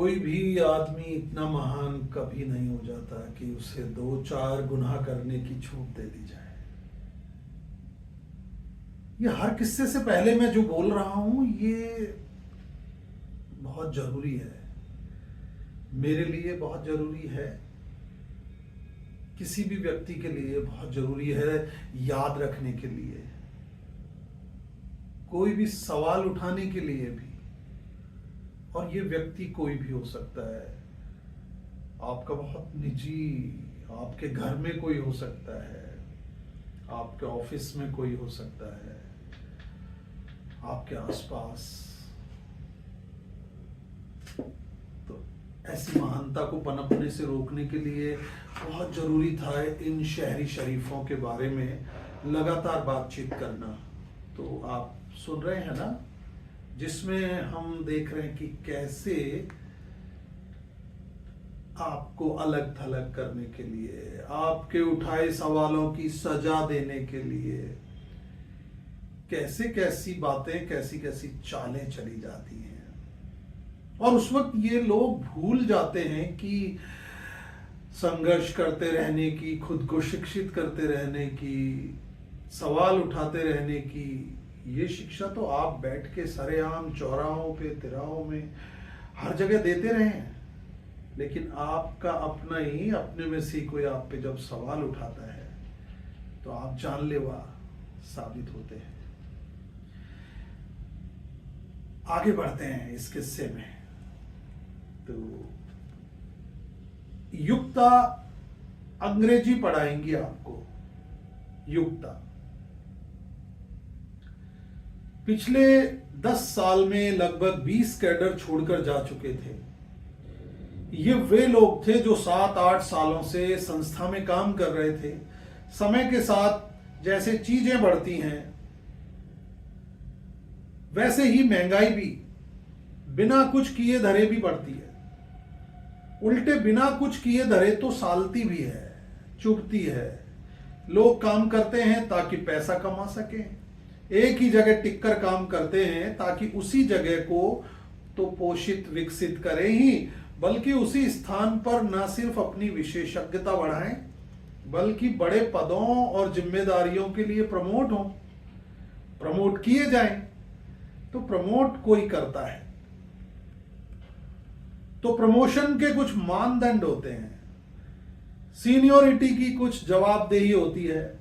कोई भी आदमी इतना महान कभी नहीं हो जाता कि उसे 2-4 गुनाह करने की छूट दे दी जाए। ये हर किस्से से पहले मैं जो बोल रहा हूं ये बहुत जरूरी है, मेरे लिए बहुत जरूरी है, किसी भी व्यक्ति के लिए बहुत जरूरी है याद रखने के लिए, कोई भी सवाल उठाने के लिए भी। और ये व्यक्ति कोई भी हो सकता है, आपका बहुत निजी, आपके घर में कोई हो सकता है, आपके ऑफिस में कोई हो सकता है, आपके आसपास। तो ऐसी महानता को पनपने से रोकने के लिए बहुत जरूरी था इन शहरी शरीफों के बारे में लगातार बातचीत करना। तो आप सुन रहे हैं ना, जिसमें हम देख रहे हैं कि कैसे आपको अलग थलग करने के लिए, आपके उठाए सवालों की सजा देने के लिए कैसे कैसी बातें, कैसी कैसी चालें चली जाती हैं। और उस वक्त ये लोग भूल जाते हैं कि संघर्ष करते रहने की, खुद को शिक्षित करते रहने की, सवाल उठाते रहने की, ये शिक्षा तो आप बैठ के सरेआम चौराहों पे, तिराहों में हर जगह देते रहे हैं। लेकिन आपका अपना ही, अपने में से कोई आप पे जब सवाल उठाता है तो आप जानलेवा साबित होते हैं। आगे बढ़ते हैं इस किस्से में। तो युक्ता अंग्रेजी पढ़ाएंगी आपको। युक्ता पिछले 10 साल में लगभग 20 कैडर छोड़कर जा चुके थे। ये वे लोग थे जो 7-8 सालों से संस्था में काम कर रहे थे। समय के साथ जैसे चीजें बढ़ती हैं वैसे ही महंगाई भी बिना कुछ किए धरे भी बढ़ती है। उल्टे बिना कुछ किए धरे तो सालती भी है, चुभती है। लोग काम करते हैं ताकि पैसा कमा सकें, एक ही जगह टिककर काम करते हैं ताकि उसी जगह को तो पोषित विकसित करें ही, बल्कि उसी स्थान पर न सिर्फ अपनी विशेषज्ञता बढ़ाएं बल्कि बड़े पदों और जिम्मेदारियों के लिए प्रमोट किए जाएं। तो प्रमोट कोई करता है तो प्रमोशन के कुछ मानदंड होते हैं, सीनियोरिटी की कुछ जवाबदेही होती है।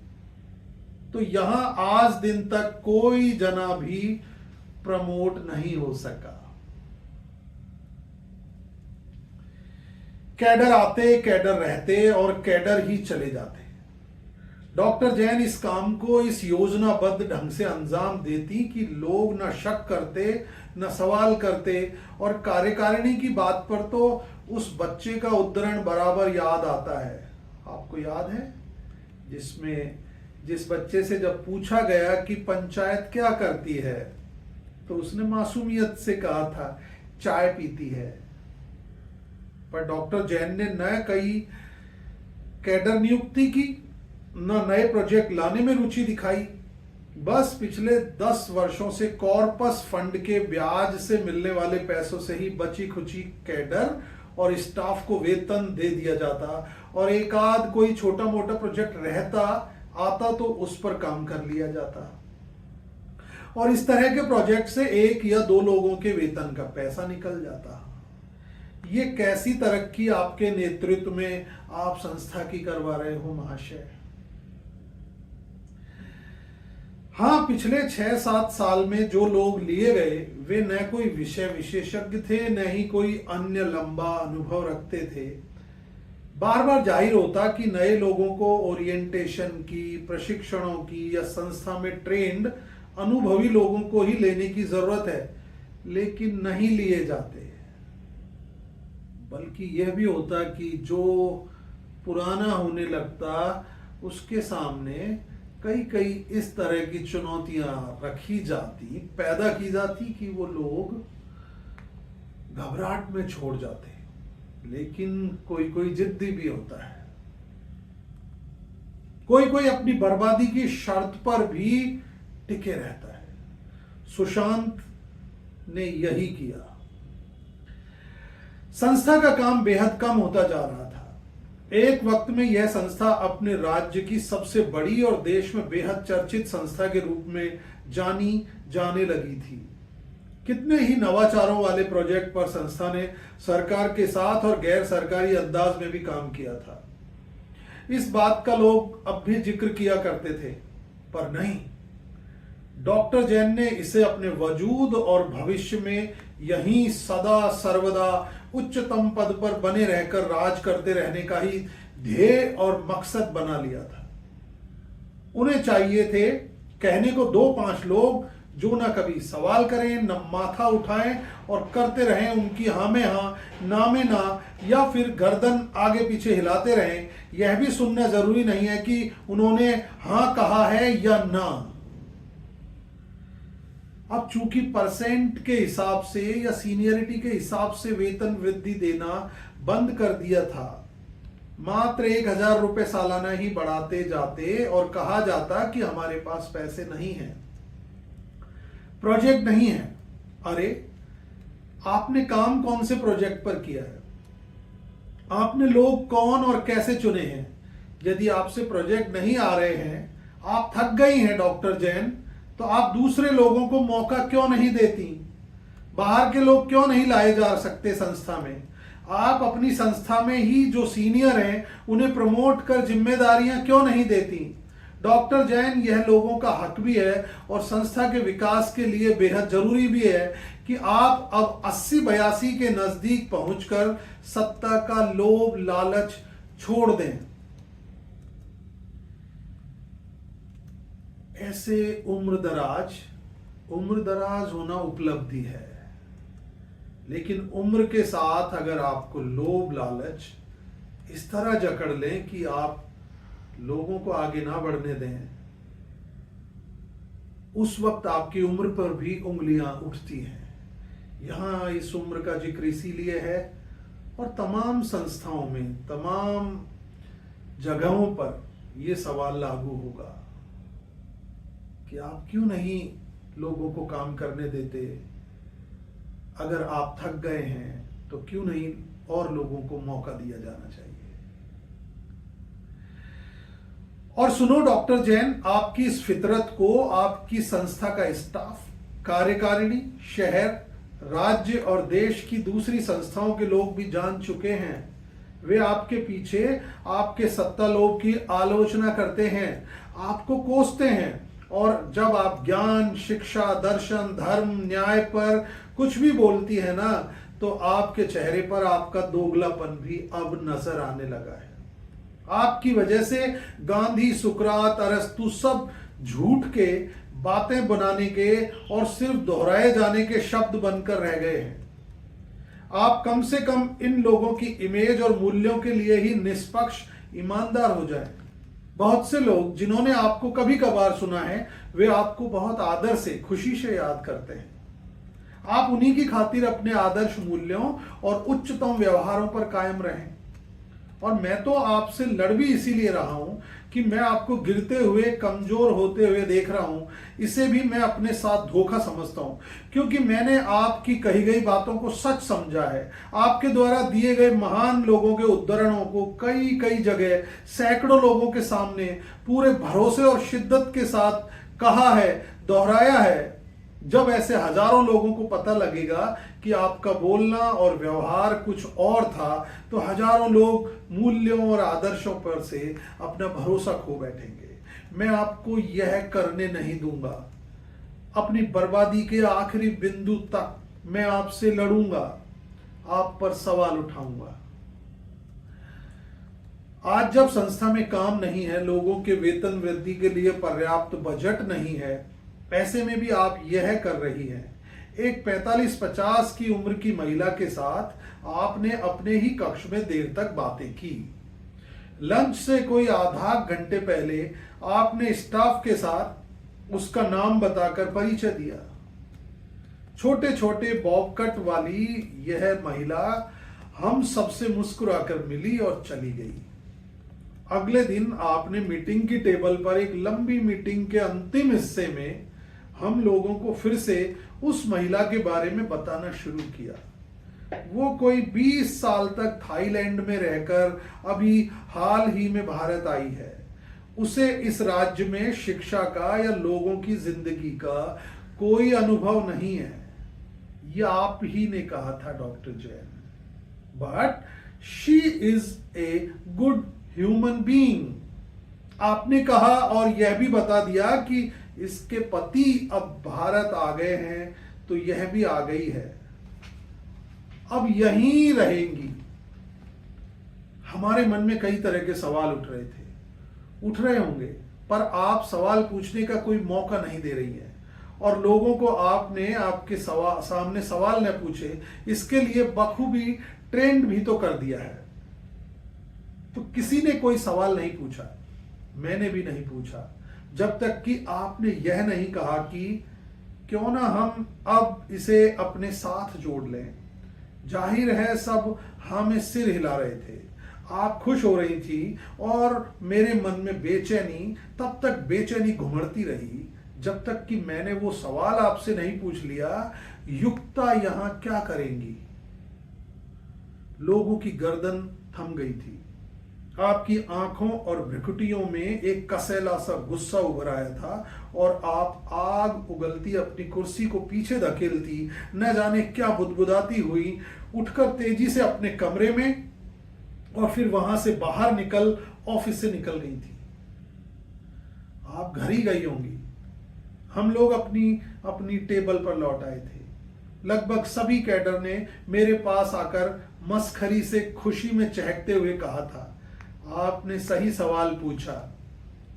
तो यहां आज दिन तक कोई जना भी प्रमोट नहीं हो सका। कैडर आते, कैडर रहते और कैडर ही चले जाते। डॉक्टर जैन इस काम को इस योजनाबद्ध ढंग से अंजाम देती कि लोग न शक करते, न सवाल करते। और कार्यकारिणी की बात पर तो उस बच्चे का उद्धरण बराबर याद आता है। आपको याद है जिस बच्चे से जब पूछा गया कि पंचायत क्या करती है तो उसने मासूमियत से कहा था चाय पीती है। पर डॉक्टर जैन ने न कई कैडर नियुक्ति की, न नए प्रोजेक्ट लाने में रुचि दिखाई। बस पिछले 10 वर्षों से कॉर्पस फंड के ब्याज से मिलने वाले पैसों से ही बची खुची कैडर और स्टाफ को वेतन दे दिया जाता, और एक आध कोई छोटा मोटा प्रोजेक्ट रहता आता तो उस पर काम कर लिया जाता। और इस तरह के प्रोजेक्ट से 1 या 2 लोगों के वेतन का पैसा निकल जाता। ये कैसी तरक्की आपके नेतृत्व में आप संस्था की करवा रहे हो महाशय। हाँ, पिछले 6-7 साल में जो लोग लिए गए वे न कोई विषय विशेषज्ञ थे, न ही कोई अन्य लंबा अनुभव रखते थे। बार बार जाहिर होता कि नए लोगों को ओरिएंटेशन की, प्रशिक्षणों की या संस्था में ट्रेंड अनुभवी लोगों को ही लेने की जरूरत है, लेकिन नहीं लिए जाते। बल्कि यह भी होता कि जो पुराना होने लगता उसके सामने कई इस तरह की चुनौतियां रखी जाती, पैदा की जाती कि वो लोग घबराहट में छोड़ जाते। लेकिन कोई जिद्दी भी होता है, कोई अपनी बर्बादी की शर्त पर भी टिके रहता है। सुशांत ने यही किया। संस्था का काम बेहद कम होता जा रहा था। एक वक्त में यह संस्था अपने राज्य की सबसे बड़ी और देश में बेहद चर्चित संस्था के रूप में जानी जाने लगी थी। कितने ही नवाचारों वाले प्रोजेक्ट पर संस्था ने सरकार के साथ और गैर सरकारी अंदाज में भी काम किया था। इस बात का लोग अब भी जिक्र किया करते थे, पर नहीं, डॉक्टर जैन ने इसे अपने वजूद और भविष्य में यहीं सदा सर्वदा उच्चतम पद पर बने रहकर राज करते रहने का ही ध्येय और मकसद बना लिया था। उन्हें चाहिए थे कहने को 2-5 लोग जो ना कभी सवाल करें, न माथा उठाएं और करते रहें उनकी हाँ में हाँ, ना में ना, या फिर गर्दन आगे पीछे हिलाते रहें। यह भी सुनना जरूरी नहीं है कि उन्होंने हाँ कहा है या ना। अब चूंकि परसेंट के हिसाब से या सीनियरिटी के हिसाब से वेतन वृद्धि देना बंद कर दिया था, मात्र 1000 रुपए सालाना ही बढ़ाते जाते और कहा जाता कि हमारे पास पैसे नहीं हैं, प्रोजेक्ट नहीं है। अरे आपने काम कौन से प्रोजेक्ट पर किया है? आपने लोग कौन और कैसे चुने हैं? यदि आपसे प्रोजेक्ट नहीं आ रहे हैं, आप थक गई हैं डॉक्टर जैन, तो आप दूसरे लोगों को मौका क्यों नहीं देती? बाहर के लोग क्यों नहीं लाए जा सकते संस्था में? आप अपनी संस्था में ही जो सीनियर हैं उन्हें प्रमोट कर जिम्मेदारियां क्यों नहीं देती? डॉक्टर जैन, यह लोगों का हक भी है और संस्था के विकास के लिए बेहद जरूरी भी है कि आप अब 80-82 के नजदीक पहुंचकर सत्ता का लोभ लालच छोड़ दें। ऐसे उम्र दराज होना उपलब्धि है, लेकिन उम्र के साथ अगर आपको लोभ लालच इस तरह जकड़ लें कि आप लोगों को आगे ना बढ़ने दें, उस वक्त आपकी उम्र पर भी उंगलियां उठती हैं। यहां इस उम्र का जिक्र इसीलिए है और तमाम संस्थाओं में, तमाम जगहों पर यह सवाल लागू होगा कि आप क्यों नहीं लोगों को काम करने देते? अगर आप थक गए हैं तो क्यों नहीं और लोगों को मौका दिया जाना चाहिए? और सुनो डॉक्टर जैन, आपकी इस फितरत को आपकी संस्था का स्टाफ, कार्यकारिणी, शहर, राज्य और देश की दूसरी संस्थाओं के लोग भी जान चुके हैं। वे आपके पीछे आपके सत्ता लोभ की आलोचना करते हैं, आपको कोसते हैं, और जब आप ज्ञान, शिक्षा, दर्शन, धर्म, न्याय पर कुछ भी बोलती है ना, तो आपके चेहरे पर आपका दोगलापन भी अब नजर आने लगा है। आपकी वजह से गांधी, सुकरात, अरस्तु सब झूठ के, बातें बनाने के और सिर्फ दोहराए जाने के शब्द बनकर रह गए हैं। आप कम से कम इन लोगों की इमेज और मूल्यों के लिए ही निष्पक्ष, ईमानदार हो जाएं। बहुत से लोग जिन्होंने आपको कभी कभार सुना है, वे आपको बहुत आदर से, खुशी से याद करते हैं। आप उन्हीं की खातिर अपने आदर्श मूल्यों और उच्चतम व्यवहारों पर कायम रहें। और मैं तो आपसे लड़ भी इसीलिए रहा हूं कि मैं आपको गिरते हुए, कमजोर होते हुए देख रहा हूं। इसे भी मैं अपने साथ धोखा समझता हूं, क्योंकि मैंने आपकी कही गई बातों को सच समझा है। आपके द्वारा दिए गए महान लोगों के उद्धरणों को कई कई जगह सैकड़ों लोगों के सामने पूरे भरोसे और शिद्दत के साथ कहा है, दोहराया है। जब ऐसे हजारों लोगों को पता लगेगा कि आपका बोलना और व्यवहार कुछ और था, तो हजारों लोग मूल्यों और आदर्शों पर से अपना भरोसा खो बैठेंगे। मैं आपको यह करने नहीं दूंगा। अपनी बर्बादी के आखिरी बिंदु तक मैं आपसे लड़ूंगा, आप पर सवाल उठाऊंगा। आज जब संस्था में काम नहीं है, लोगों के वेतन वृद्धि के लिए पर्याप्त बजट नहीं है, पैसे में भी आप यह कर रही हैं। एक 45-50 की उम्र की महिला के साथ आपने अपने ही कक्ष में देर तक बातें की। लंच से कोई आधा घंटे पहले आपने स्टाफ के साथ उसका नाम बताकर परिचय दिया। छोटे छोटे बॉब कट वाली यह महिला हम सबसे मुस्कुराकर मिली और चली गई। अगले दिन आपने मीटिंग की टेबल पर, एक लंबी मीटिंग के अंतिम हिस्से में, हम लोगों को फिर से उस महिला के बारे में बताना शुरू किया। वो कोई 20 साल तक थाईलैंड में रहकर अभी हाल ही में भारत आई है। उसे इस राज्य में शिक्षा का या लोगों की जिंदगी का कोई अनुभव नहीं है। ये आप ही ने कहा था doctor Jain. But she is a good human being. आपने कहा और यह भी बता दिया कि इसके पति अब भारत आ गए हैं, तो यह भी आ गई है, अब यहीं रहेंगी। हमारे मन में कई तरह के सवाल उठ रहे होंगे, पर आप सवाल पूछने का कोई मौका नहीं दे रही है और लोगों को आपने आपके सामने सवाल न पूछे इसके लिए बखूबी ट्रेंड भी तो कर दिया है। तो किसी ने कोई सवाल नहीं पूछा, मैंने भी नहीं पूछा, जब तक कि आपने यह नहीं कहा कि क्यों ना हम अब इसे अपने साथ जोड़ लें। जाहिर है सब हमें सिर हिला रहे थे, आप खुश हो रही थी और मेरे मन में बेचैनी तब तक बेचैनी घुमड़ती रही जब तक कि मैंने वो सवाल आपसे नहीं पूछ लिया, युक्ता यहां क्या करेंगी। लोगों की गर्दन थम गई थी। आपकी आंखों और भ्रुकुटियों में एक कसैला सा गुस्सा उभर आया था और आप आग उगलती अपनी कुर्सी को पीछे धकेलती, न जाने क्या बुदबुदाती हुई उठकर तेजी से अपने कमरे में और फिर वहां से बाहर निकल ऑफिस से निकल गई थी। आप घर ही गई होंगी। हम लोग अपनी अपनी टेबल पर लौट आए थे। लगभग सभी कैडर ने मेरे पास आकर मस्खरी से खुशी में चहकते हुए कहा था, आपने सही सवाल पूछा।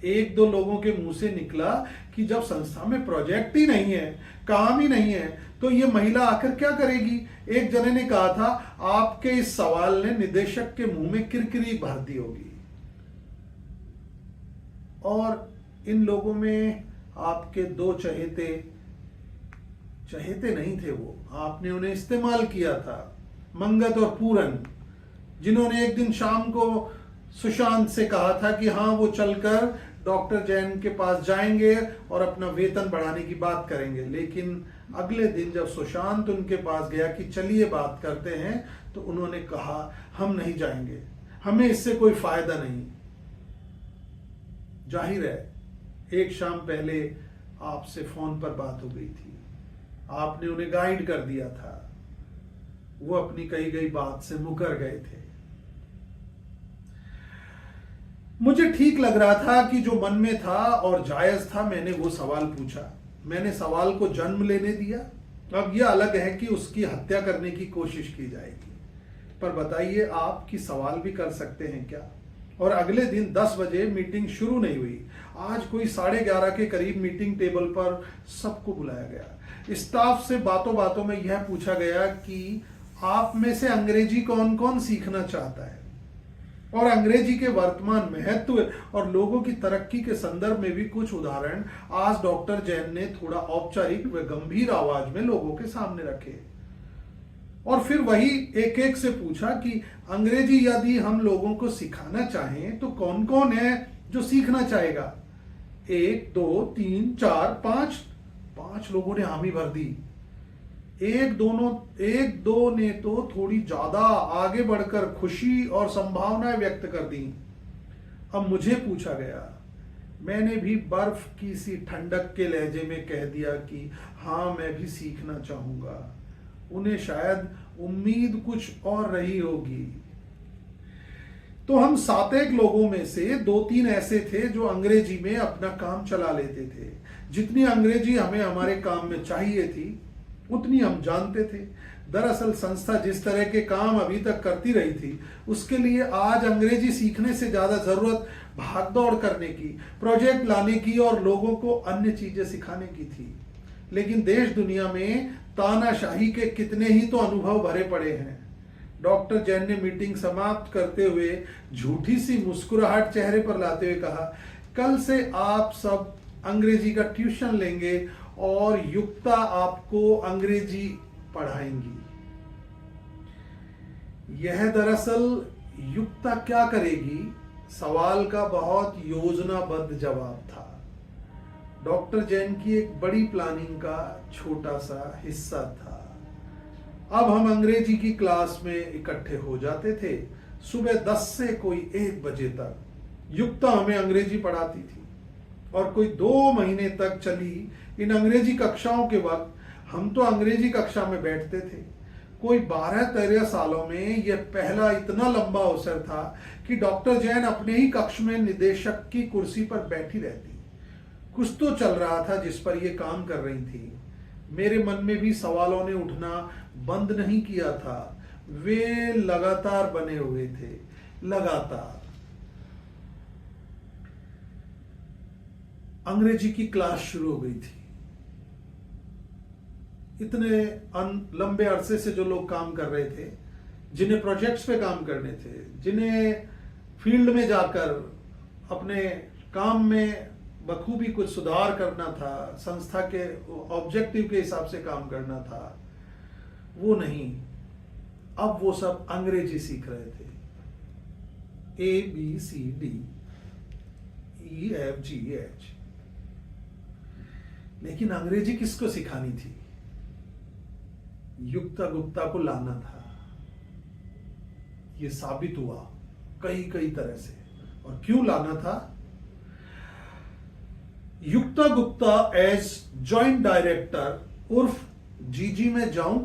एक दो लोगों के मुंह से निकला कि जब संस्था में प्रोजेक्ट ही नहीं है, काम ही नहीं है, तो ये महिला आकर क्या करेगी। एक जने ने कहा था, आपके इस सवाल ने निदेशक के मुंह में किरकिरी भर दी होगी। और इन लोगों में आपके दो चहेते नहीं थे, वो आपने उन्हें इस्तेमाल किया था, मंगत और पूरन, जिन्होंने एक दिन शाम को सुशांत से कहा था कि हाँ वो चलकर डॉक्टर जैन के पास जाएंगे और अपना वेतन बढ़ाने की बात करेंगे। लेकिन अगले दिन जब सुशांत उनके पास गया कि चलिए बात करते हैं, तो उन्होंने कहा हम नहीं जाएंगे, हमें इससे कोई फायदा नहीं। जाहिर है एक शाम पहले आपसे फोन पर बात हो गई थी, आपने उन्हें गाइड कर दिया था, वो अपनी कही गई बात से मुकर गए थे। मुझे ठीक लग रहा था कि जो मन में था और जायज था, मैंने वो सवाल पूछा, मैंने सवाल को जन्म लेने दिया। अब यह अलग है कि उसकी हत्या करने की कोशिश की जाएगी, पर बताइए आप कि सवाल भी कर सकते हैं क्या। और अगले दिन 10 बजे मीटिंग शुरू नहीं हुई। आज कोई 11:30 के करीब मीटिंग टेबल पर सबको बुलाया गया। स्टाफ से बातों बातों में यह पूछा गया कि आप में से अंग्रेजी कौन कौन सीखना चाहता है, और अंग्रेजी के वर्तमान महत्व और लोगों की तरक्की के संदर्भ में भी कुछ उदाहरण आज डॉक्टर जैन ने थोड़ा औपचारिक व गंभीर आवाज में लोगों के सामने रखे। और फिर वही एक एक से पूछा कि अंग्रेजी यदि हम लोगों को सिखाना चाहें तो कौन कौन है जो सीखना चाहेगा। 1 2 3 4 5 लोगों ने हामी भर दी। एक दो ने तो थोड़ी ज्यादा आगे बढ़कर खुशी और संभावनाएं व्यक्त कर दी। अब मुझे पूछा गया, मैंने भी बर्फ की सी ठंडक के लहजे में कह दिया कि हाँ मैं भी सीखना चाहूंगा। उन्हें शायद उम्मीद कुछ और रही होगी। तो हम 7 लोगों में से 2-3 ऐसे थे जो अंग्रेजी में अपना काम चला लेते थे। जितनी अंग्रेजी हमें हमारे काम में चाहिए थी उतनी हम जानते थे। दरअसल संस्था जिस तरह के काम अभी तक करती रही थी, उसके लिए आज अंग्रेजी सीखने से ज्यादा जरूरत भागदौड़ करने की, प्रोजेक्ट लाने की और लोगों को अन्य चीजें सिखाने की थी। लेकिन देश दुनिया में तानाशाही के कितने ही तो अनुभव भरे पड़े हैं। डॉक्टर जैन ने मीटिंग समाप्त करते हुए झूठी सी मुस्कुराहट चेहरे पर लाते हुए कहा, कल से आप सब अंग्रेजी का ट्यूशन लेंगे और युक्ता आपको अंग्रेजी पढ़ाएंगी। यह दरअसल युक्ता क्या करेगी सवाल का बहुत योजनाबद्ध जवाब था। डॉक्टर जैन की एक बड़ी प्लानिंग का छोटा सा हिस्सा था। अब हम अंग्रेजी की क्लास में इकट्ठे हो जाते थे। सुबह 10 से कोई 1 बजे तक युक्ता हमें अंग्रेजी पढ़ाती थी और कोई 2 महीने तक चली इन अंग्रेजी कक्षाओं के वक्त हम तो अंग्रेजी कक्षा में बैठते थे। कोई 12-13 सालों में यह पहला इतना लंबा अवसर था कि डॉक्टर जैन अपने ही कक्ष में निदेशक की कुर्सी पर बैठी रहती। कुछ तो चल रहा था जिस पर यह काम कर रही थी। मेरे मन में भी सवालों ने उठना बंद नहीं किया था। वे लगातार बने हुए थे, लगातार। अंग्रेजी की क्लास शुरू हो गई थी। इतने लंबे अरसे से जो लोग काम कर रहे थे, जिन्हें प्रोजेक्ट्स पे काम करने थे, जिन्हें फील्ड में जाकर अपने काम में बखूबी कुछ सुधार करना था, संस्था के ऑब्जेक्टिव के हिसाब से काम करना था, वो नहीं। अब वो सब अंग्रेजी सीख रहे थे। ABCD EFGH। लेकिन अंग्रेजी किसको सिखानी थी? युक्ता गुप्ता को लाना था। यह साबित हुआ कई कई तरह से। और क्यों लाना था? युक्ता गुप्ता एज जॉइंट डायरेक्टर उर्फ जीजी में जाऊं,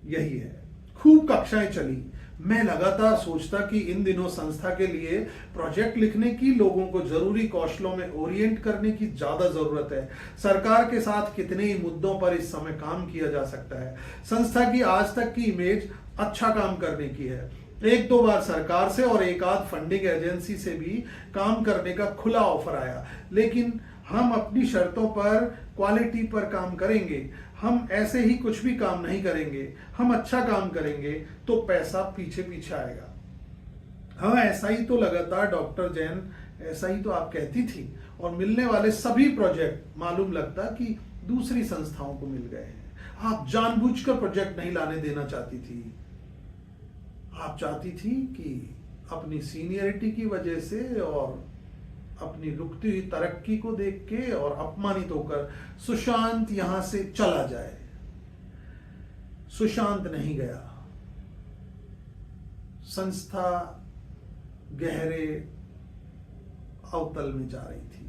यही है। खूब कक्षाएं चली। मैं लगातार सोचता कि इन दिनों संस्था के लिए प्रोजेक्ट लिखने की, लोगों को जरूरी कौशलों में ओरिएंट करने की ज्यादा जरूरत है। सरकार के साथ कितने ही मुद्दों पर इस समय काम किया जा सकता है। संस्था की आज तक की इमेज अच्छा काम करने की है। 1-2 बार सरकार से और एक आध फंडिंग एजेंसी से भी काम करने का खुला ऑफर आया, लेकिन हम अपनी शर्तों पर, क्वालिटी पर काम करेंगे। हम ऐसे ही कुछ भी काम नहीं करेंगे। हम अच्छा काम करेंगे तो पैसा पीछे पीछे आएगा। हाँ, ऐसा ही तो लगातार डॉक्टर जैन, ऐसा ही तो आप कहती थी। और मिलने वाले सभी प्रोजेक्ट मालूम लगता कि दूसरी संस्थाओं को मिल गए हैं। आप जानबूझकर प्रोजेक्ट नहीं लाने देना चाहती थी। आप चाहती थी कि अपनी सीनियरिटी की वजह से और अपनी रुकती हुई तरक्की को देख के और अपमानित होकर सुशांत यहां से चला जाए। सुशांत नहीं गया। संस्था गहरे अवतल में जा रही थी।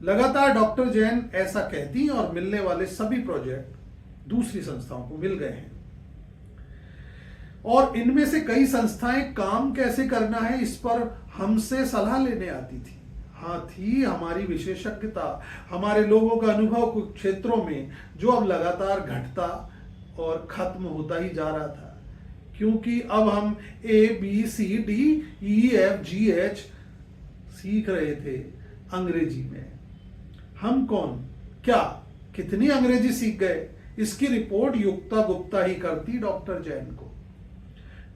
लगातार डॉक्टर जैन ऐसा कहती और मिलने वाले सभी प्रोजेक्ट दूसरी संस्थाओं को मिल गए हैं। और इनमें से कई संस्थाएं काम कैसे करना है इस पर हमसे सलाह लेने आती थी। हाँ, थी हमारी विशेषज्ञता, हमारे लोगों का अनुभव कुछ क्षेत्रों में जो अब लगातार घटता और खत्म होता ही जा रहा था, क्योंकि अब हम ABCDEFGH सीख रहे थे अंग्रेजी में। हम कौन, क्या, कितनी अंग्रेजी सीख गए, इसकी रिपोर्ट युक्ता गुप्ता ही करती डॉक्टर जैन को।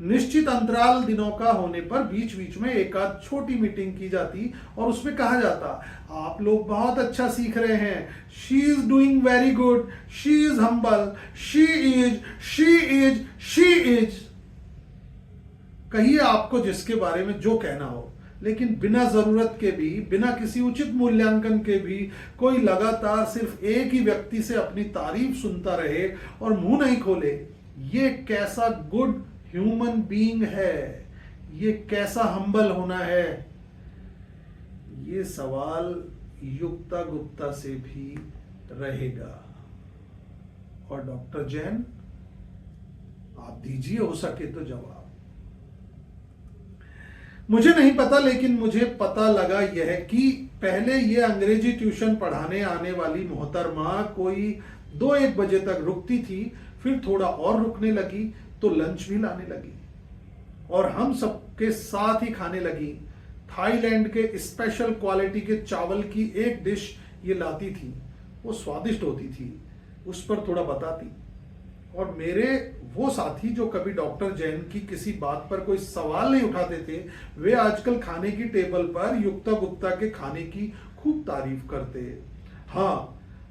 निश्चित अंतराल दिनों का होने पर बीच बीच में एक आध छोटी मीटिंग की जाती और उसमें कहा जाता, आप लोग बहुत अच्छा सीख रहे हैं, she is doing very good, she is humble, she is. कहिए आपको जिसके बारे में जो कहना हो, लेकिन बिना जरूरत के भी, बिना किसी उचित मूल्यांकन के भी कोई लगातार सिर्फ एक ही व्यक्ति से अपनी तारीफ सुनता रहे और मुंह नहीं खोले, ये कैसा गुड ह्यूमन बीइंग है? ये कैसा हम्बल होना है? ये सवाल युक्ता गुप्ता से भी रहेगा। और डॉक्टर जैन, आप दीजिए हो सके तो जवाब। मुझे नहीं पता, लेकिन मुझे पता लगा यह कि पहले ये अंग्रेजी ट्यूशन पढ़ाने आने वाली मोहतरमा कोई 2-1 बजे तक रुकती थी, फिर थोड़ा और रुकने लगी तो लंच भी लाने लगी और हम सबके साथ ही खाने लगी। थाईलैंड के स्पेशल क्वालिटी के चावल की एक डिश ये लाती थी। वो स्वादिष्ट होती थी, उस पर थोड़ा बताती। और मेरे वो साथी जो कभी डॉक्टर जैन की किसी बात पर कोई सवाल नहीं उठाते थे, वे आजकल खाने की टेबल पर युक्ता गुप्ता के खाने की खूब तारीफ करते। हाँ,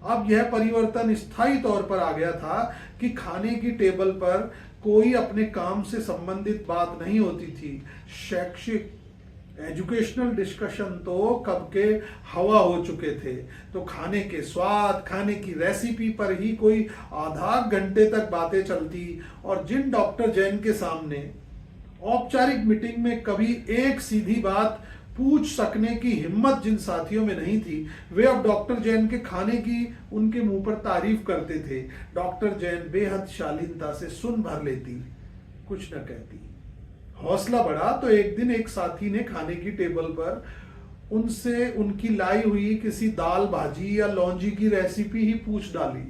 अब यह परिवर्तन स्थायी तौर पर आ गया था कि खाने की टेबल पर कोई अपने काम से संबंधित बात नहीं होती थी। शैक्षिक एजुकेशनल डिस्कशन तो कब के हवा हो चुके थे। तो खाने के स्वाद, खाने की रेसिपी पर ही कोई आधा घंटे तक बातें चलती। और जिन डॉक्टर जैन के सामने औपचारिक मीटिंग में कभी एक सीधी बात पूछ सकने की हिम्मत जिन साथियों में नहीं थी, वे अब डॉक्टर जैन के खाने की उनके मुंह पर तारीफ करते थे। डॉक्टर जैन बेहद शालीनता से सुन भर लेती, कुछ न कहती। हौसला बढ़ा तो एक दिन एक साथी ने खाने की टेबल पर उनसे उनकी लाई हुई किसी दाल भाजी या लौंजी की रेसिपी ही पूछ डाली।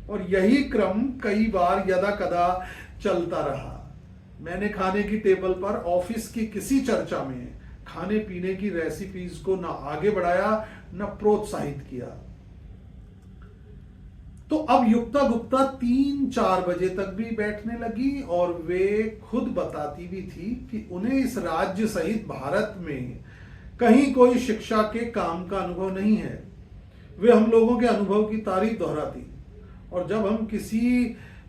और यही क्रम कई बार यदा कदा चलता रहा। मैंने खाने की टेबल पर ऑफिस की किसी चर्चा में खाने पीने की रेसिपीज को न आगे बढ़ाया न प्रोत्साहित किया। तो अब युक्ता गुप्ता 3-4 बजे तक भी बैठने लगी और वे खुद बताती भी थी कि उन्हें इस राज्य सहित भारत में कहीं कोई शिक्षा के काम का अनुभव नहीं है। वे हम लोगों के अनुभव की तारीफ दोहराती और जब हम किसी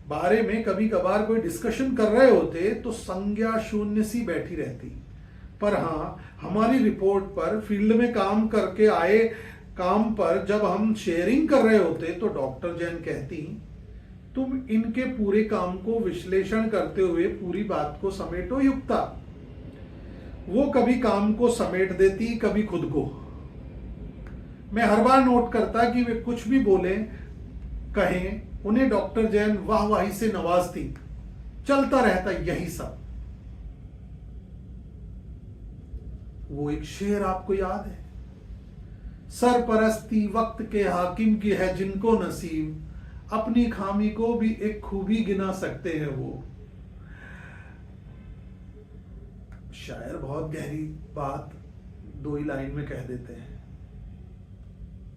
बारे में कभी कभार कोई डिस्कशन कर रहे होते तो संज्ञा शून्य सी बैठी रहती। पर हाँ, हमारी रिपोर्ट पर फील्ड में काम करके आए काम पर जब हम शेयरिंग कर रहे होते तो डॉक्टर जैन कहती, तुम इनके पूरे काम को विश्लेषण करते हुए पूरी बात को समेटो युक्ता। वो कभी काम को समेट देती, कभी खुद को। मैं हर बार नोट करता कि वे कुछ भी बोले कहें, उन्हें डॉक्टर जैन वाहवाही से नवाजती। चलता रहता यही सब। वो एक शेर आपको याद है, सरपरस्ती वक्त के हाकिम की है जिनको नसीब, अपनी खामी को भी एक खूबी गिना सकते हैं वो। शायर बहुत गहरी बात 2 ही लाइन में कह देते हैं,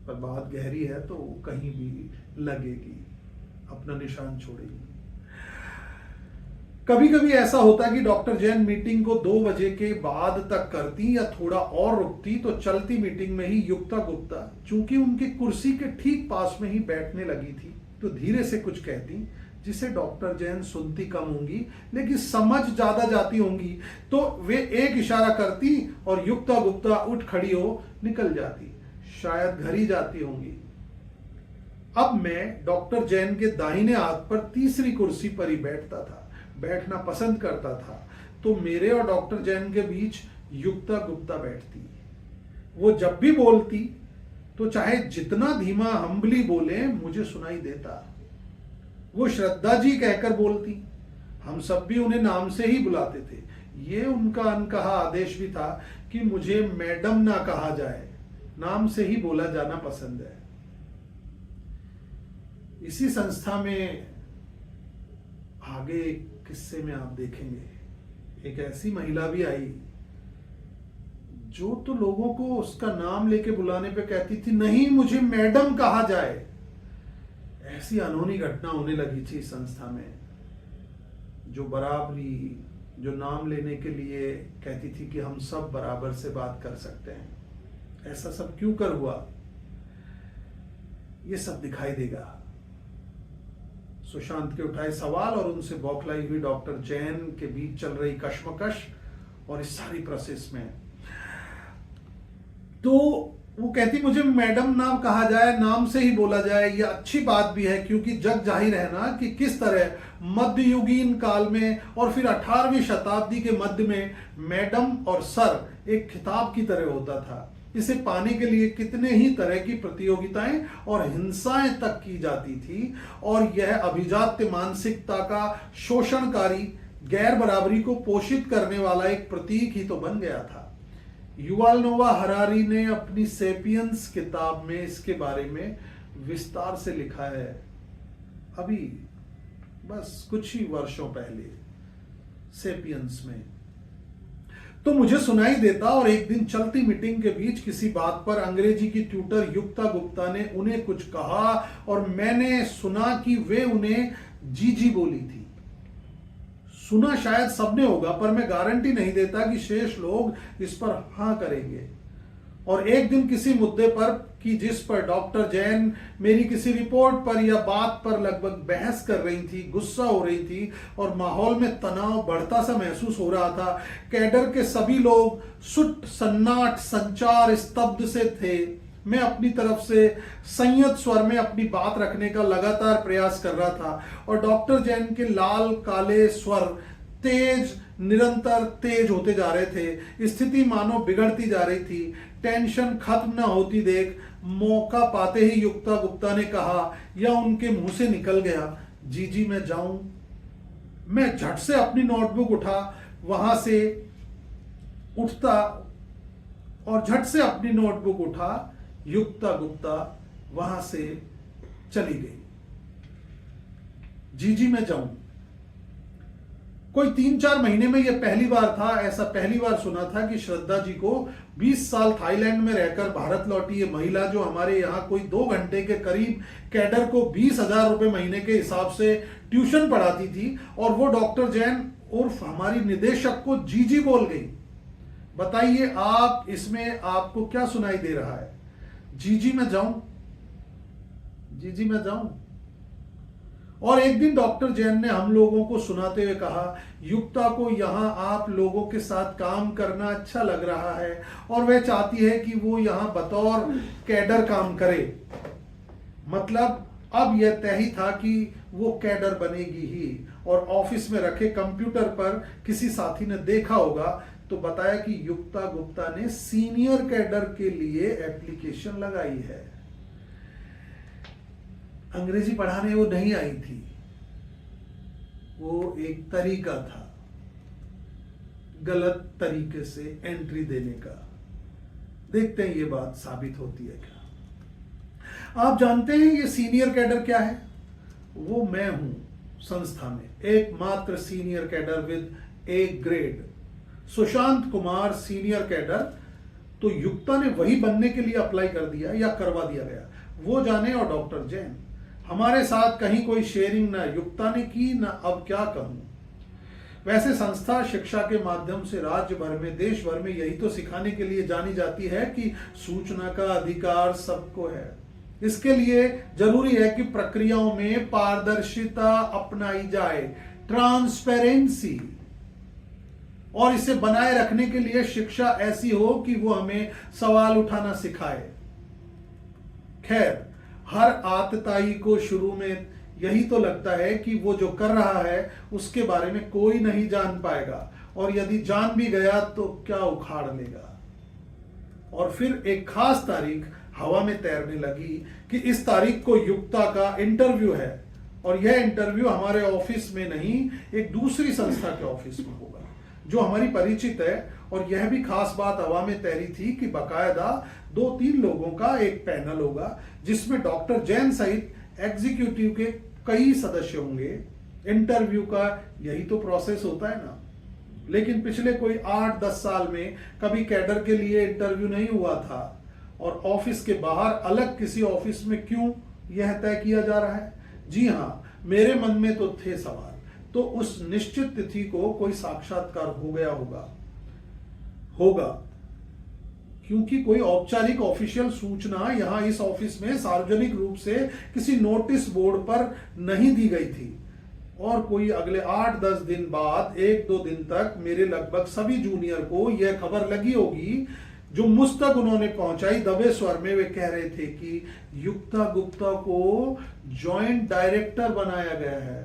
पर बात गहरी है तो कहीं भी लगेगी, अपना निशान छोड़ेगी। कभी कभी ऐसा होता कि डॉक्टर जैन मीटिंग को 2 बजे के बाद तक करती या थोड़ा और रुकती तो चलती मीटिंग में ही युक्ता गुप्ता, चूंकि उनकी कुर्सी के ठीक पास में ही बैठने लगी थी, तो धीरे से कुछ कहती जिसे डॉक्टर जैन सुनती कम होंगी लेकिन समझ ज्यादा जाती होंगी। तो वे एक इशारा करती और युक्ता गुप्ता उठ खड़ी हो निकल जाती, शायद घर ही जाती होंगी। अब मैं डॉक्टर जैन के दाहिने हाथ पर तीसरी कुर्सी पर ही बैठता था, बैठना पसंद करता था। तो मेरे और डॉक्टर जैन के बीच युक्ता गुप्ता बैठती। वो जब भी बोलती तो चाहे जितना धीमा हम्बली बोले मुझे सुनाई देता। वो श्रद्धा जी कहकर बोलती, हम सब भी उन्हें नाम से ही बुलाते थे। ये उनका अनकहा आदेश भी था कि मुझे मैडम ना कहा जाए, नाम से ही बोला जाना पसंद है। इसी संस्था में आगे किस्से में आप देखेंगे एक ऐसी महिला भी आई जो तो लोगों को उसका नाम लेके बुलाने पे कहती थी नहीं मुझे मैडम कहा जाए। ऐसी अनहोनी घटना होने लगी थी संस्था में। जो बराबरी, जो नाम लेने के लिए कहती थी कि हम सब बराबर से बात कर सकते हैं, ऐसा सब क्यों कर हुआ, ये सब दिखाई देगा। सुशांत के उठाए सवाल और उनसे बौखलाई हुई डॉक्टर जैन के बीच चल रही कश्मकश और इस सारी प्रोसेस में तो वो कहती मुझे मैडम नाम कहा जाए, नाम से ही बोला जाए। ये अच्छी बात भी है क्योंकि जग जाहिर है ना कि किस तरह मध्ययुगीन काल में और फिर 18वीं शताब्दी के मध्य में मैडम और सर एक खिताब की तरह होता था। इसे पाने के लिए कितने ही तरह की प्रतियोगिताएं और हिंसाएं तक की जाती थी और यह अभिजात्य मानसिकता का शोषणकारी गैर बराबरी को पोषित करने वाला एक प्रतीक ही तो बन गया था। युवाल नोवा हरारी ने अपनी सेपियंस किताब में इसके बारे में विस्तार से लिखा है, अभी बस कुछ ही वर्षों पहले सेपियंस में। तो मुझे सुनाई देता और एक दिन चलती मीटिंग के बीच किसी बात पर अंग्रेजी की ट्यूटर युक्ता गुप्ता ने उन्हें कुछ कहा और मैंने सुना कि वे उन्हें जी बोली थी। सुना शायद सबने होगा पर मैं गारंटी नहीं देता कि शेष लोग इस पर हाँ करेंगे। और एक दिन किसी मुद्दे पर कि जिस पर डॉक्टर जैन मेरी किसी रिपोर्ट पर या बात पर लगभग बहस कर रही थी, गुस्सा हो रही थी और माहौल में तनाव बढ़ता सा महसूस हो रहा था। कैडर के सभी लोग सुट सन्नाट संचार स्तब्ध से थे। मैं अपनी तरफ से संयत स्वर में अपनी बात रखने का लगातार प्रयास कर रहा था और डॉक्टर जैन के लाल काले स्वर तेज निरंतर तेज होते जा रहे थे। स्थिति मानो बिगड़ती जा रही थी। टेंशन खत्म न होती देख मौका पाते ही युक्ता गुप्ता ने कहा या उनके मुंह से निकल गया, जी मैं जाऊं। मैं झट से अपनी नोटबुक उठा वहां से उठता और झट से अपनी नोटबुक उठा युक्ता गुप्ता वहां से चली गई। जी मैं जाऊं। कोई 3-4 महीने में यह पहली बार था, ऐसा पहली बार सुना था कि श्रद्धा जी को 20 साल थाईलैंड में रहकर भारत लौटी ये महिला, जो हमारे यहाँ कोई 2 घंटे के करीब कैडर को 20,000 रुपए महीने के हिसाब से ट्यूशन पढ़ाती थी, और वो डॉक्टर जैन उर्फ हमारी निदेशक को जी बोल गई। बताइए आप, इसमें आपको क्या सुनाई दे रहा है? जी मैं जाऊं, जी मैं जाऊं। और एक दिन डॉक्टर जैन ने हम लोगों को सुनाते हुए कहा, युक्ता को यहां आप लोगों के साथ काम करना अच्छा लग रहा है और वह चाहती है कि वो यहां बतौर कैडर काम करे। मतलब अब यह तय ही था कि वो कैडर बनेगी ही। और ऑफिस में रखे कंप्यूटर पर किसी साथी ने देखा होगा तो बताया कि युक्ता गुप्ता ने सीनियर कैडर के लिए एप्लीकेशन लगाई है। अंग्रेजी पढ़ाने वो नहीं आई थी, वो एक तरीका था गलत तरीके से एंट्री देने का। देखते हैं ये बात साबित होती है क्या। आप जानते हैं ये सीनियर कैडर क्या है? वो मैं हूं संस्था में एकमात्र senior cadre with A grade, Sushant Kumar senior cadre. तो युक्ता ने वही बनने के लिए अप्लाई कर दिया या करवा दिया गया, वो जाने। और डॉक्टर जैन हमारे साथ कहीं कोई शेयरिंग ना युक्ता ने की ना अब क्या कहूं। वैसे संस्था शिक्षा के माध्यम से राज्य भर में देश भर में यही तो सिखाने के लिए जानी जाती है कि सूचना का अधिकार सबको है। इसके लिए जरूरी है कि प्रक्रियाओं में पारदर्शिता अपनाई जाए, ट्रांसपेरेंसी, और इसे बनाए रखने के लिए शिक्षा ऐसी हो कि वो हमें सवाल उठाना सिखाए। खैर, हर आतताई को शुरू में यही तो लगता है कि वो जो कर रहा है उसके बारे में कोई नहीं जान पाएगा, और यदि जान भी गया तो क्या उखाड़ लेगा। और फिर एक खास तारीख हवा में तैरने लगी कि इस तारीख को युक्ता का इंटरव्यू है, और यह इंटरव्यू हमारे ऑफिस में नहीं, एक दूसरी संस्था के ऑफिस में होगा जो हमारी परिचित है। और यह भी खास बात हवा में तैरी थी कि बकायदा 2-3 लोगों का एक पैनल होगा जिसमें डॉक्टर जैन सहित एग्जीक्यूटिव के कई सदस्य होंगे। इंटरव्यू का यही तो प्रोसेस होता है ना। लेकिन पिछले कोई 8-10 साल में कभी कैडर के लिए इंटरव्यू नहीं हुआ था, और ऑफिस के बाहर अलग किसी ऑफिस में क्यों यह तय किया जा रहा है? जी हां, मेरे मन में तो थे सवाल। तो उस निश्चित तिथि को कोई साक्षात्कार हो गया होगा क्योंकि कोई औपचारिक ऑफिशियल सूचना यहां इस ऑफिस में सार्वजनिक रूप से किसी नोटिस बोर्ड पर नहीं दी गई थी। और कोई अगले 8-10 दिन बाद 1-2 दिन तक मेरे लगभग सभी जूनियर को यह खबर लगी होगी, जो मुझ तक उन्होंने पहुंचाई। दबे स्वर में वे कह रहे थे कि युक्ता गुप्ता को जॉइंट डायरेक्टर बनाया गया है।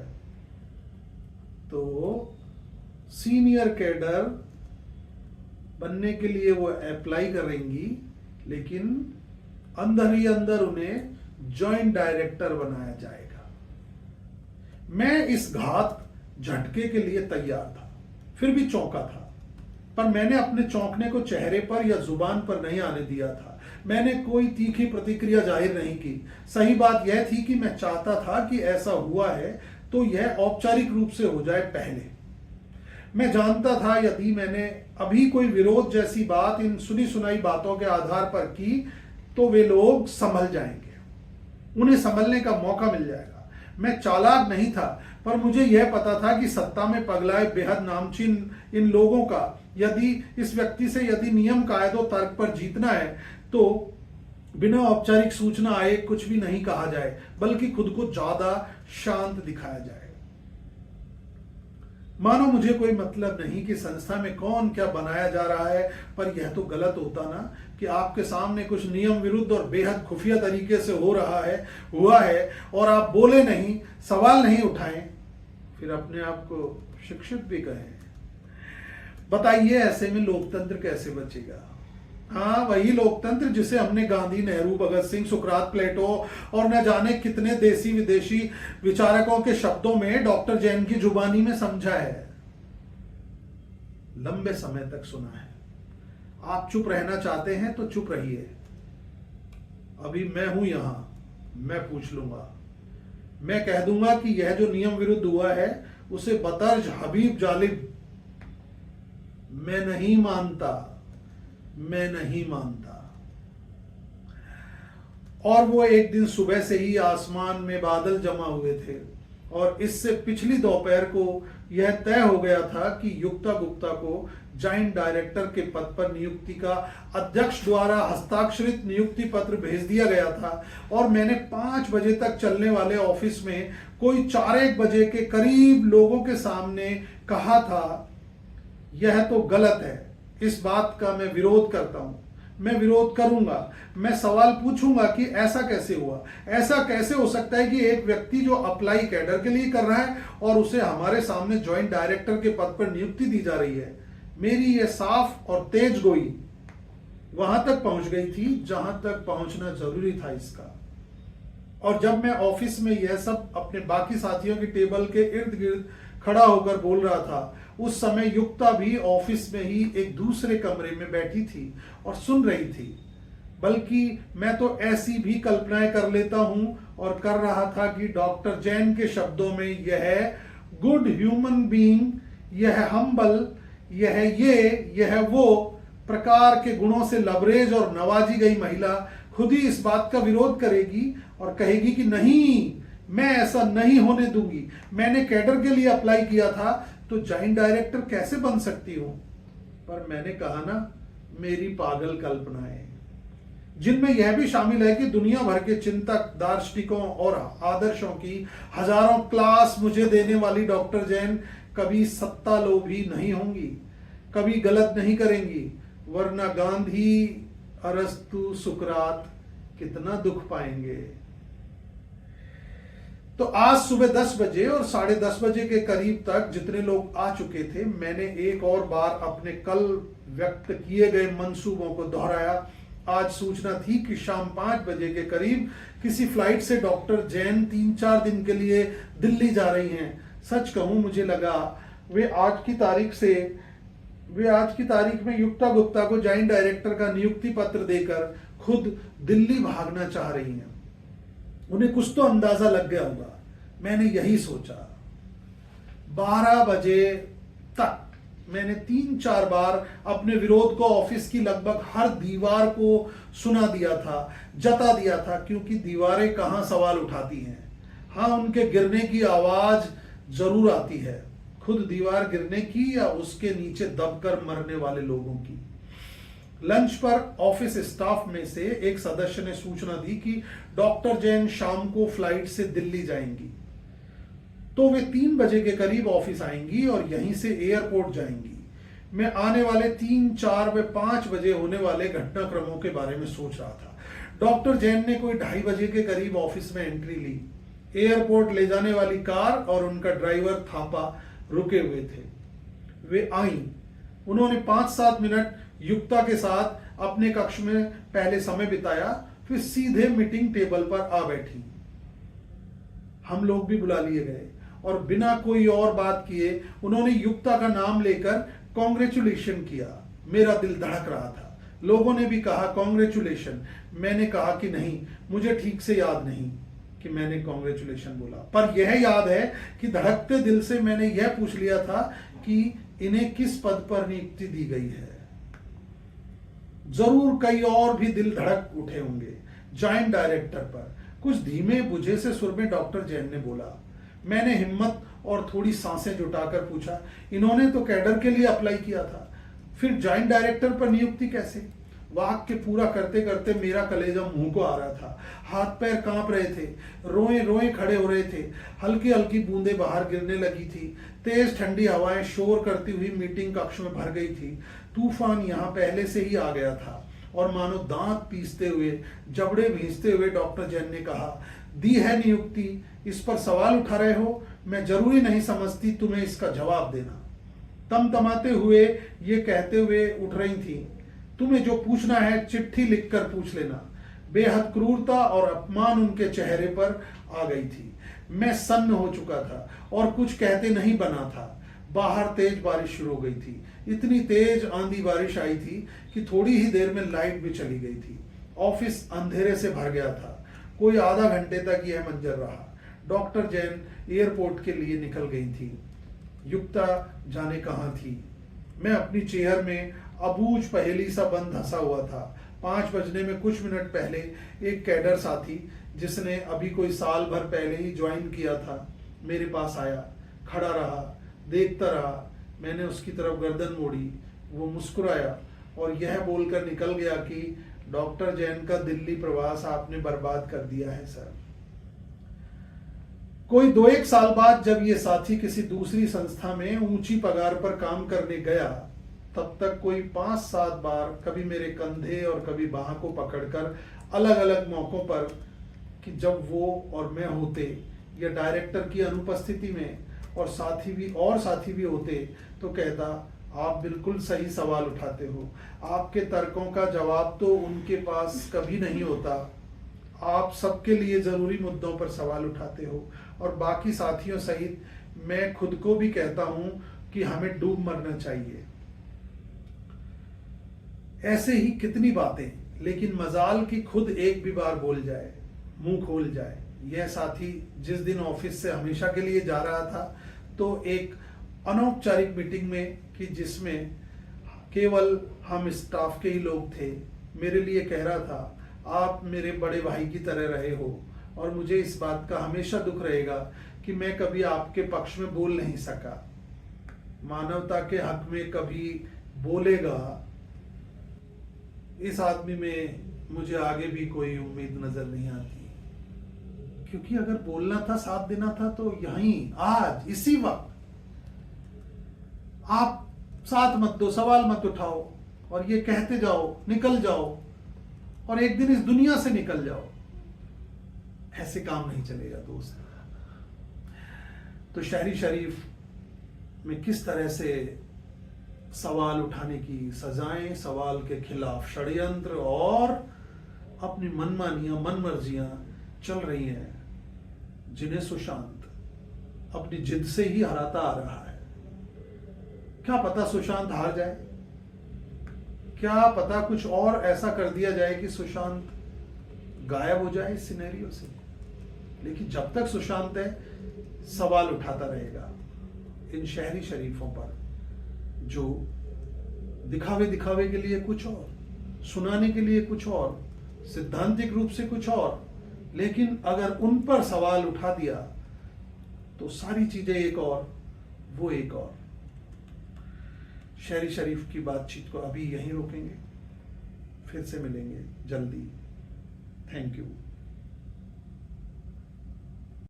तो सीनियर कैडर बनने के लिए वो अप्लाई करेंगी, लेकिन अंदर ही अंदर उन्हें जॉइंट डायरेक्टर बनाया जाएगा। मैं इस घात झटके के लिए तैयार था, फिर भी चौंका था, पर मैंने अपने चौंकने को चेहरे पर या जुबान पर नहीं आने दिया था। मैंने कोई तीखी प्रतिक्रिया जाहिर नहीं की। सही बात यह थी कि मैं चाहता था कि ऐसा हुआ है तो यह औपचारिक रूप से हो जाए पहले। मैं जानता था यदि मैंने अभी कोई विरोध जैसी बात इन सुनी सुनाई बातों के आधार पर की तो वे लोग संभल जाएंगे, उन्हें संभलने का मौका मिल जाएगा। मैं चालाक नहीं था, पर मुझे यह पता था कि सत्ता में पगलाए बेहद नामचीन इन लोगों का यदि इस व्यक्ति से यदि नियम कायदों तर्क पर जीतना है तो बिना औपचारिक सूचना आए कुछ भी नहीं कहा जाए, बल्कि खुद को ज्यादा शांत दिखाया जाए। मानो मुझे कोई मतलब नहीं कि संस्था में कौन क्या बनाया जा रहा है, पर यह तो गलत होता ना कि आपके सामने कुछ नियम विरुद्ध और बेहद खुफिया तरीके से हुआ है और आप बोले नहीं, सवाल नहीं उठाएं, फिर अपने आप को शिक्षित भी कहें। बताइए ऐसे में लोकतंत्र कैसे बचेगा? हाँ, वही लोकतंत्र जिसे हमने गांधी, नेहरू, भगत सिंह, सुकरात, प्लेटो और न जाने कितने देसी विदेशी विचारकों के शब्दों में डॉक्टर जैन की जुबानी में समझा है, लंबे समय तक सुना है। आप चुप रहना चाहते हैं तो चुप रहिए। अभी मैं हूं यहां, मैं पूछ लूंगा, मैं कह दूंगा कि यह जो नियम विरुद्ध हुआ है उसे बतर्ज हबीब जालिब मैं नहीं मानता। और वो एक दिन सुबह से ही आसमान में बादल जमा हुए थे और इससे पिछली दोपहर को यह तय हो गया था कि युक्ता गुप्ता को जॉइंट डायरेक्टर के पद पर नियुक्ति का अध्यक्ष द्वारा हस्ताक्षरित नियुक्ति पत्र भेज दिया गया था और मैंने 5 बजे तक चलने वाले ऑफिस में कोई 4-1 बजे के करीब लोगों के सामने कहा था, यह तो गलत है, इस बात का मैं विरोध करता हूं, मैं विरोध करूंगा, मैं सवाल पूछूंगा कि ऐसा कैसे हुआ, ऐसा कैसे हो सकता है कि एक व्यक्ति जो अप्लाई कैडर के लिए कर रहा है और उसे हमारे सामने जॉइंट डायरेक्टर के पद पर नियुक्ति दी जा रही है। मेरी यह साफ और तेज गोई वहां तक पहुंच गई थी जहां तक पहुंचना जरूरी था इसका। और जब मैं ऑफिस में यह सब अपने बाकी साथियों की टेबल के इर्द गिर्द खड़ा होकर बोल रहा था, उस समय युक्ता भी ऑफिस में ही एक दूसरे कमरे में बैठी थी और सुन रही थी। बल्कि मैं तो ऐसी भी कल्पनाएं कर लेता हूं और कर रहा था कि डॉक्टर जैन के शब्दों में यह गुड ह्यूमन बीइंग, यह हम्बल, यह वो प्रकार के गुणों से लबरेज और नवाजी गई महिला खुद ही इस बात का विरोध करेगी और कहेगी कि नहीं, मैं ऐसा नहीं होने दूंगी, मैंने कैडर के लिए अप्लाई किया था तो जॉइंट डायरेक्टर कैसे बन सकती हूं। पर मैंने कहा ना, मेरी पागल कल्पनाएं, जिनमें यह भी शामिल है कि दुनिया भर के चिंतक, दार्शनिकों और आदर्शों की हजारों क्लास मुझे देने वाली डॉक्टर जैन कभी सत्ता लोभी नहीं होंगी, कभी गलत नहीं करेंगी, वरना गांधी, अरस्तु, सुकरात कितना दुख पाएंगे। तो आज सुबह 10 बजे और 10:30 बजे के करीब तक जितने लोग आ चुके थे, मैंने एक और बार अपने कल व्यक्त किए गए मंसूबों को दोहराया। आज सूचना थी कि शाम 5 बजे के करीब किसी फ्लाइट से डॉक्टर जैन 3-4 दिन के लिए दिल्ली जा रही हैं। सच कहूं, मुझे लगा वे आज की तारीख में युक्ता गुप्ता को जॉइंट डायरेक्टर का नियुक्ति पत्र देकर खुद दिल्ली भागना चाह रही हैं। उन्हें कुछ तो अंदाजा लग गया होगा। मैंने यही सोचा। 12 बजे तक मैंने 3-4 बार अपने विरोध को ऑफिस की लगभग हर दीवार को सुना दिया था, जता दिया था, क्योंकि दीवारें कहां सवाल उठाती हैं। हाँ, उनके गिरने की आवाज जरूर आती है, खुद दीवार गिरने की या उसके नीचे दबकर मरने वाले लोगों की। लंच पर ऑफिस स्टाफ में से एक सदस्य ने सूचना दी कि डॉक्टर जैन शाम को फ्लाइट से दिल्ली जाएंगी, तो वे 3 बजे के करीब ऑफिस आएंगी और यहीं से एयरपोर्ट जाएंगी। मैं आने वाले 3, 4 व 5 बजे होने वाले घटनाक्रमों के बारे में सोच रहा था। डॉक्टर जैन ने कोई 2:30 बजे के करीब ऑफिस में एंट्री ली। एयरपोर्ट ले जाने वाली कार और उनका ड्राइवर थापा रुके हुए थे। वे आईं। उन्होंने 5-7 मिनट युक्ता के साथ अपने कक्ष में पहले समय बिताया, फिर सीधे मीटिंग टेबल पर आ बैठी। हम लोग भी बुला लिए गए और बिना कोई और बात किए उन्होंने युक्ता का नाम लेकर कॉन्ग्रेचुलेशन किया। मेरा दिल धड़क रहा था। लोगों ने भी कहा कॉन्ग्रेचुलेशन। मैंने कहा कि नहीं, मुझे ठीक से याद नहीं कि मैंने कॉन्ग्रेचुलेशन बोला, पर यह याद है कि धड़कते दिल से मैंने यह पूछ लिया था कि इन्हें किस पद पर नियुक्ति दी गई है। जरूर कई और भी दिल धड़क उठे होंगे। जॉइंट डायरेक्टर पर, कुछ धीमे बुझे से सुर में डॉक्टर जैन ने बोला। मैंने हिम्मत और थोड़ी सांसें जुटाकर पूछा, इन्होंने तो कैडर के लिए अप्लाई किया था, फिर जॉइंट डायरेक्टर पर नियुक्ति कैसे? वाक्य पूरा करते करते मेरा कलेजा मुंह को आ रहा था, हाथ पैर कांप रहे थे, रोए रोए खड़े हो रहे थे, हल्की हल्की बूंदें बाहर गिरने लगी थी, तेज ठंडी हवाएं शोर करती हुई मीटिंग कक्ष में भर गई थी। तूफान यहाँ पहले से ही आ गया था और मानो दांत पीसते हुए, जबड़े भींचते हुए डॉक्टर जैन ने कहा, दी है नियुक्ति, इस पर सवाल उठा रहे हो, मैं जरूरी नहीं समझती तुम्हें इसका जवाब देना। तमतमाते हुए ये कहते हुए उठ रही थी, तुम्हें जो पूछना है चिट्ठी लिखकर पूछ लेना। बेहद क्रूरता और अपमान उनके चेहरे पर आ गई थी। मैं सन्न हो चुका था और कुछ कहते नहीं बना था। बाहर तेज बारिश शुरू हो गई थी। इतनी तेज आंधी बारिश आई थी कि थोड़ी ही देर में लाइट भी चली गई थी। ऑफिस अंधेरे से भर गया था। कोई आधा घंटे तक यह मंजर रहा। डॉक्टर जैन एयरपोर्ट के लिए निकल गई थी। युक्ता जाने कहाँ थी। मैं अपनी चेयर में अबूझ पहेली सा बंद धंसा हुआ था। 5 बजने में कुछ मिनट पहले एक कैडर साथी, जिसने अभी कोई साल भर पहले ही ज्वाइन किया था, मेरे पास आया, खड़ा रहा, देखता रहा। मैंने उसकी तरफ गर्दन मोड़ी। वो मुस्कुराया और यह बोलकर निकल गया कि डॉक्टर जैन का दिल्ली प्रवास आपने बर्बाद कर दिया है सर। कोई 2-1 साल बाद जब ये साथी किसी दूसरी संस्था में ऊंची पगार पर काम करने गया, तब तक कोई 5-7 बार कभी मेरे कंधे और कभी बाह को पकड़कर अलग अलग मौकों पर, कि जब वो और मैं होते या डायरेक्टर की अनुपस्थिति में और साथी भी होते, तो कहता, आप बिल्कुल सही सवाल उठाते हो। आपके तर्कों का जवाब तो उनके पास कभी नहीं होता। आप सबके लिए जरूरी मुद्दों पर सवाल उठाते हो और बाकी साथियों सहित मैं खुद को भी कहता हूं कि हमें डूब मरना चाहिए। ऐसे ही कितनी बातें, लेकिन मजाल की खुद एक भी बार बोल जाए, मुंह खोल जाए। यह साथी जिस दिन ऑफिस से हमेशा के लिए जा रहा था, तो एक अनौपचारिक मीटिंग में, कि जिसमें केवल हम स्टाफ के ही लोग थे, मेरे लिए कह रहा था, आप मेरे बड़े भाई की तरह रहे हो और मुझे इस बात का हमेशा दुख रहेगा कि मैं कभी आपके पक्ष में बोल नहीं सका। मानवता के हक में कभी बोलेगा, इस आदमी में मुझे आगे भी कोई उम्मीद नजर नहीं आती। क्योंकि अगर बोलना था, साथ देना था, तो यहीं आज इसी वक्त आप साथ मत दो, सवाल मत उठाओ और ये कहते जाओ, निकल जाओ और एक दिन इस दुनिया से निकल जाओ। ऐसे काम नहीं चलेगा दोस्त। तो शहरी शरीफ में किस तरह से सवाल उठाने की सजाएं, सवाल के खिलाफ षड्यंत्र और अपनी मनमानियां, मनमर्जियां चल रही हैं, जिन्हें सुशांत अपनी जिद से ही हराता आ रहा है। क्या पता सुशांत हार जाए, क्या पता कुछ और ऐसा कर दिया जाए कि सुशांत गायब हो जाए इस सिनेरियो से। लेकिन जब तक सुशांत है, सवाल उठाता रहेगा इन शहरी शरीफों पर, जो दिखावे के लिए कुछ और, सुनाने के लिए कुछ और, सिद्धांतिक रूप से कुछ और, लेकिन अगर उन पर सवाल उठा दिया तो सारी चीजें एक और, वो एक और। शहरी शरीफ की बातचीत को अभी यहीं रोकेंगे, फिर से मिलेंगे जल्दी। Thank you.